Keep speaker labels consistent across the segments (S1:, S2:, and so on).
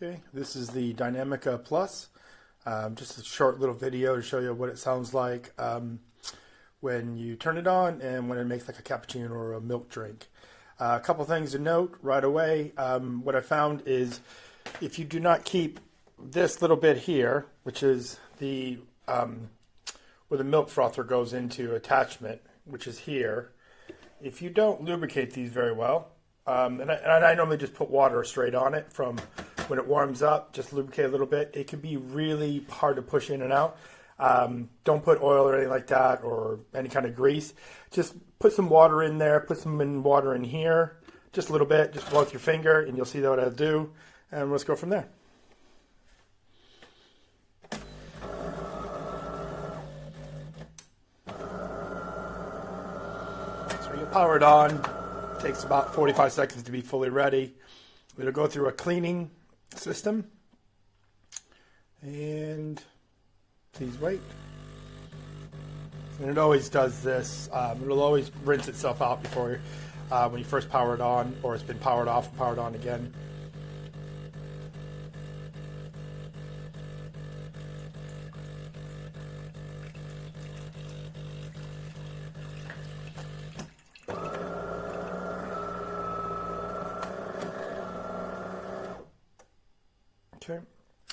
S1: Okay, this is the Dinamica Plus. Just a short little video to show you what it sounds like when you turn it on and when it makes like a cappuccino or a milk drink. A couple things to note right away. What I found is if you do not keep this little bit here, which is the where the milk frother goes into attachment, which is here, if you don't lubricate these very well, and I normally just put water straight on it from when it warms up, just lubricate a little bit. It can be really hard to push in and out. Don't put oil or anything like that or any kind of grease. Just put some water in there, put some water in here, just a little bit, just blow with your finger, and you'll see what it'll do. And let's go from there. So you power it on. It takes about 45 seconds to be fully ready. It'll go through a cleaning system. And please wait. And it always does this. It'll always rinse itself out before when you first power it on, or it's been powered off and powered on again. Okay,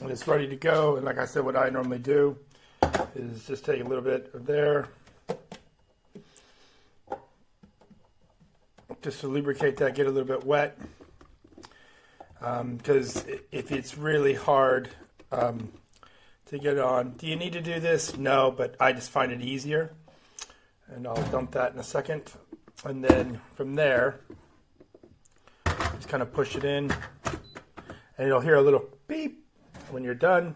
S1: and it's ready to go. And like I said, what I normally do is just take a little bit of there, just to lubricate that, get a little bit wet, because if it's really hard to get on. Do you need to do this? No, but I just find it easier, and I'll dump that in a second. And then from there, just kind of push it in, and you'll hear a little beep when you're done.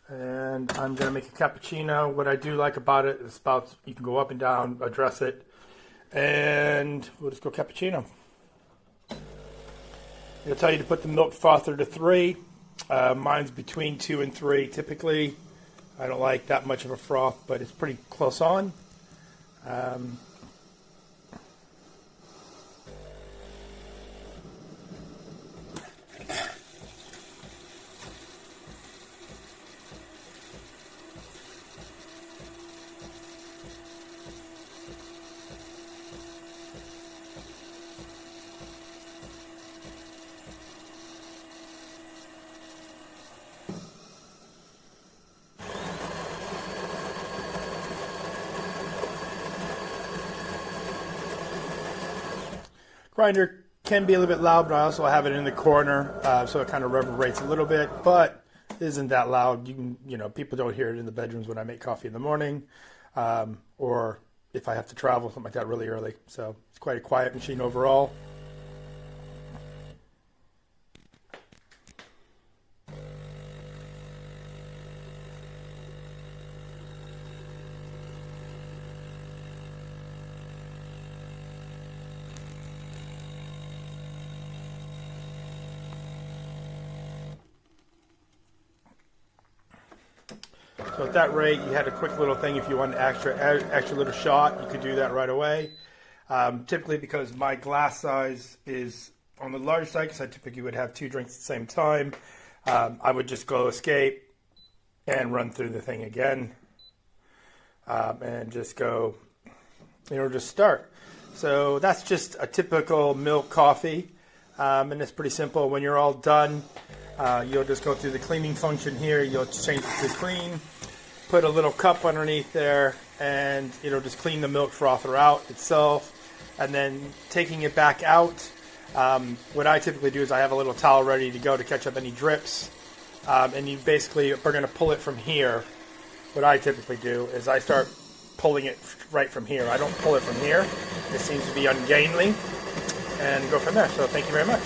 S1: And I'm going to make a cappuccino. What I do like about it is you can go up and down, address it, and we'll just go cappuccino. It'll tell you to put the milk frother to 3. Mine's between 2 and 3 typically. I don't like that much of a froth, but it's pretty close on. Grinder can be a little bit loud, but I also have it in the corner, so it kind of reverberates a little bit, but it isn't that loud. People don't hear it in the bedrooms when I make coffee in the morning, or if I have to travel, something like that really early. So it's quite a quiet machine overall. So at that rate, you had a quick little thing. If you want an extra little shot, you could do that right away. Typically, because my glass size is on the large side, because I typically would have 2 drinks at the same time, I would just go escape and run through the thing again, and just go, just start. So that's just a typical milk coffee, and it's pretty simple. When you're all done, you'll just go through the cleaning function here. You'll change it to clean. Put a little cup underneath there, and it'll just clean the milk frother out itself. And then taking it back out, what I typically do is I have a little towel ready to go to catch up any drips. And you basically are going to pull it from here. What I typically do is I start pulling it right from here. I don't pull it from here. It seems to be ungainly. And go from there. So thank you very much.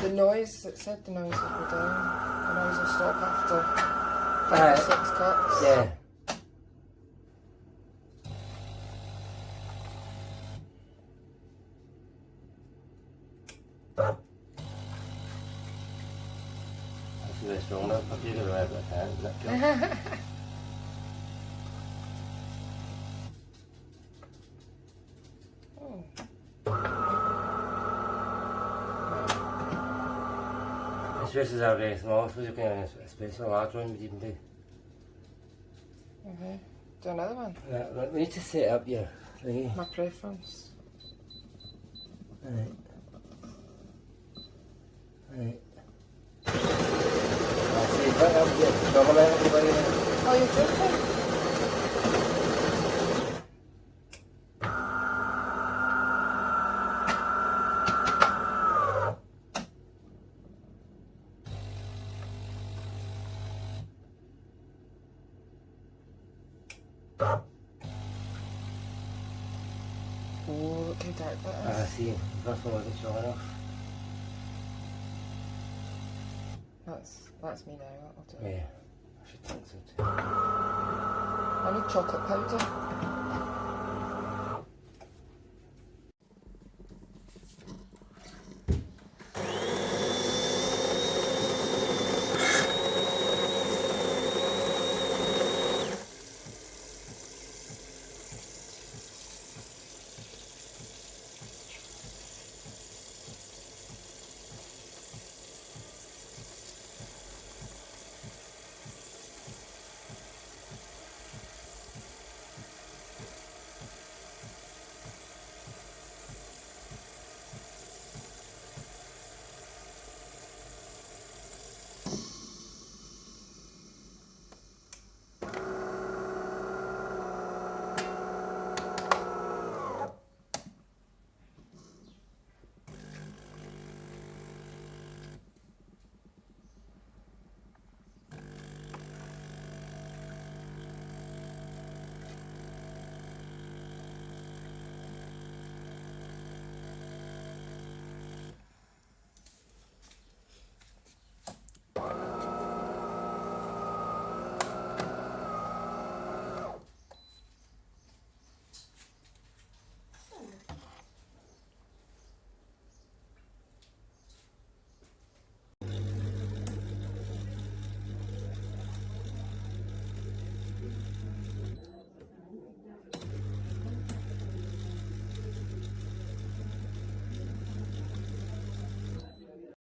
S2: The noise, it said the noise would go down. The noise will stop after 5 or 6 cups.
S3: Yeah. That's really strong enough. I'll give it away, but I can't.
S2: Oh.
S3: Espressos are very small, I suppose you can have an espresso, a large one would even do.
S2: Okay. Do another one.
S3: Yeah, but we need to set up your thingy.
S2: My preference.
S3: Right. Right. I see, put up your double everybody.
S2: Oh, you're joking? Oh, look how dark that
S3: I
S2: is.
S3: see, the first one wasn't strong enough.
S2: That's me now, that'll do.
S3: Yeah, I should think so too.
S2: I need chocolate powder.